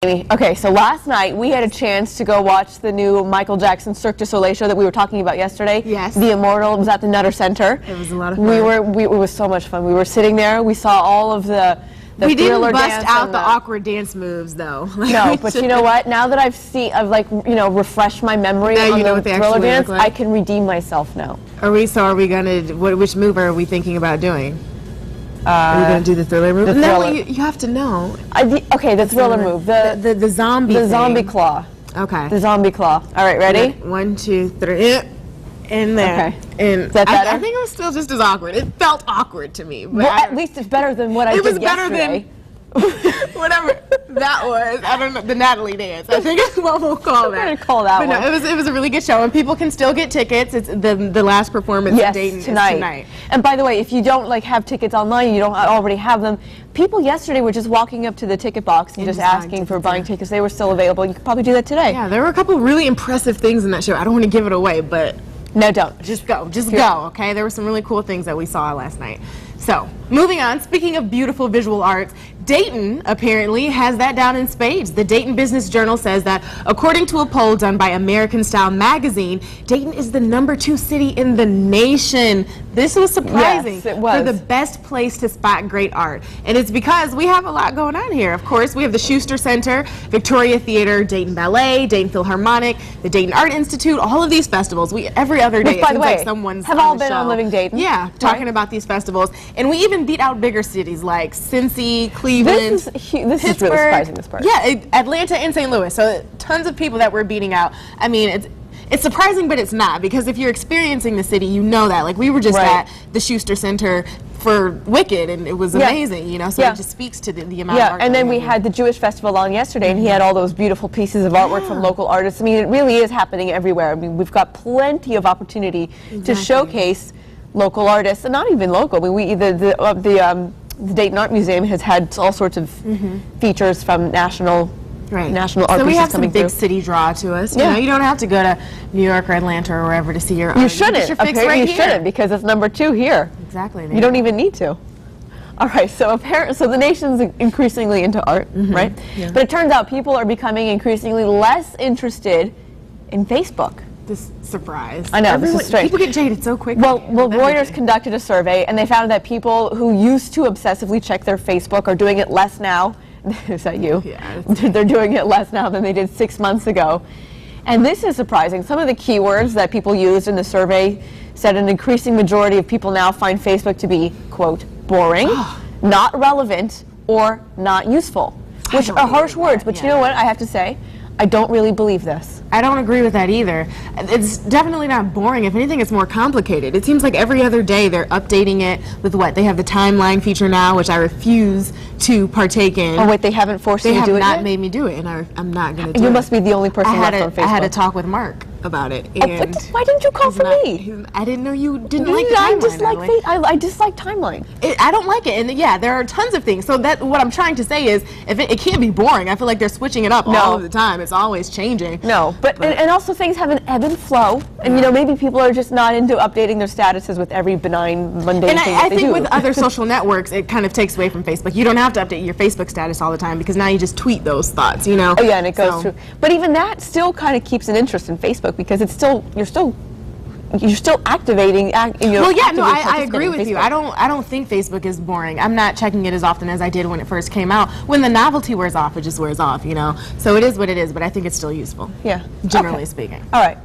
Okay, so last night we had a chance to go watch the new Michael Jackson Cirque du Soleil show that we were talking about yesterday. Yes. The Immortal. It was at the Nutter Center. It was a lot of fun. It was so much fun. We were sitting there. We saw all of the we didn't Thriller bust dance out the awkward dance moves, though. No, but you know what? Now that I've refreshed my memory Now on you know the what they Thriller actually dance, look like. I can redeem myself now. Are we gonna? Which move are we thinking about doing? Are we gonna do the Thriller move? The No, Thriller. you have to know. Okay, the Thriller move. The zombie. The thing. zombie claw. Okay. The zombie claw. All right, ready? 1, 2, 3. In there. Okay. And Is that better? I think it was still just as awkward. It felt awkward to me. But Well, at least it's better than what I it was did better yesterday. than whatever that was. I don't know, the Natalie dance. I think is what we'll call that. We're gonna call that but one. No, it was a really good show, and people can still get tickets. It's the last performance in Dayton is tonight. And by the way, if you don't have tickets online, you don't already have them. People yesterday were just walking up to the ticket box and just asking for buying tickets. They were still available. You could probably do that today. Yeah, there were a couple really impressive things in that show. I don't want to give it away, but No, don't. just go, okay? There were some really cool things that we saw last night. So, moving on, speaking of beautiful visual arts, Dayton apparently has that down in spades. The Dayton Business Journal says that according to a poll done by American Style magazine, Dayton is the #2 city in the nation. This was surprising. Yes, it was. For the best place to spot great art. And it's because we have a lot going on here. Of course, we have the Schuster Center, Victoria Theater, Dayton Ballet, Dayton Philharmonic, the Dayton Art Institute, all of these festivals. Every other day, Which, by the way, someone's have on all the been show. on Living Dayton. Yeah, talking about these festivals. And we even beat out bigger cities like Cincy, Cleveland, This is really surprising, this part. Yeah, Atlanta and St. Louis. So tons of people that we're beating out. I mean, it's surprising, but it's not, because if you're experiencing the city, you know that. Like, we were just at the Schuster Center for Wicked, and it was amazing, you know, so it just speaks to the amount of art. Yeah, and then we had the Jewish Festival on yesterday, and he had all those beautiful pieces of artwork from local artists. I mean, it really is happening everywhere. I mean, we've got plenty of opportunity to showcase local artists, and not even local. I mean, the Dayton Art Museum has had all sorts of features from national art so we pieces have some coming big through. city draw to us. Yeah. You know, you don't have to go to New York or Atlanta or wherever to see your art. You shouldn't. Your fix Apparently right you here. shouldn't, because it's #2 here. Exactly. You don't even need to. All right, so the nation's increasingly into art, right? Yeah. But it turns out people are becoming increasingly less interested in Facebook. This surprise. I know, this is strange. People get jaded so quickly. Well, Reuters conducted a survey, and they found that people who used to obsessively check their Facebook are doing it less now. Is that you? Yeah. They're doing it less now than they did 6 months ago. And this is surprising. Some of the keywords that people used in the survey said an increasing majority of people now find Facebook to be, quote, boring, not relevant, or not useful. Which are harsh words, but you know what I have to say? I don't really believe this. I don't agree with that either. It's definitely not boring. If anything, it's more complicated. It seems like every other day they're updating it with what? They have the timeline feature now, which I refuse to partake in. Oh wait, they haven't forced you to do it They have not yet? made me do it, and I'm not going to do it. You must be the only person left on Facebook. I had a talk with Mark about it. And why didn't you call for me? I didn't know you didn't like the I timeline. dislike I dislike timeline. I don't like it, and yeah, there are tons of things. So that what I'm trying to say is, if it can't be boring. I feel like they're switching it up all of the time. It's always changing. No, but and also things have an ebb and flow, and you know, maybe people are just not into updating their statuses with every benign, mundane and thing I that they think do. with other social networks, it kind of takes away from Facebook. You don't have to update your Facebook status all the time, because now you just tweet those thoughts, you know. Oh yeah, and it goes through. But even that still kind of keeps an interest in Facebook, because it's still you're still activating. Well, yeah, no, I participating agree in with you. Facebook. I don't think Facebook is boring. I'm not checking it as often as I did when it first came out. When the novelty wears off, it just wears off, you know. So it is what it is, but I think it's still useful. Yeah, generally speaking. All right.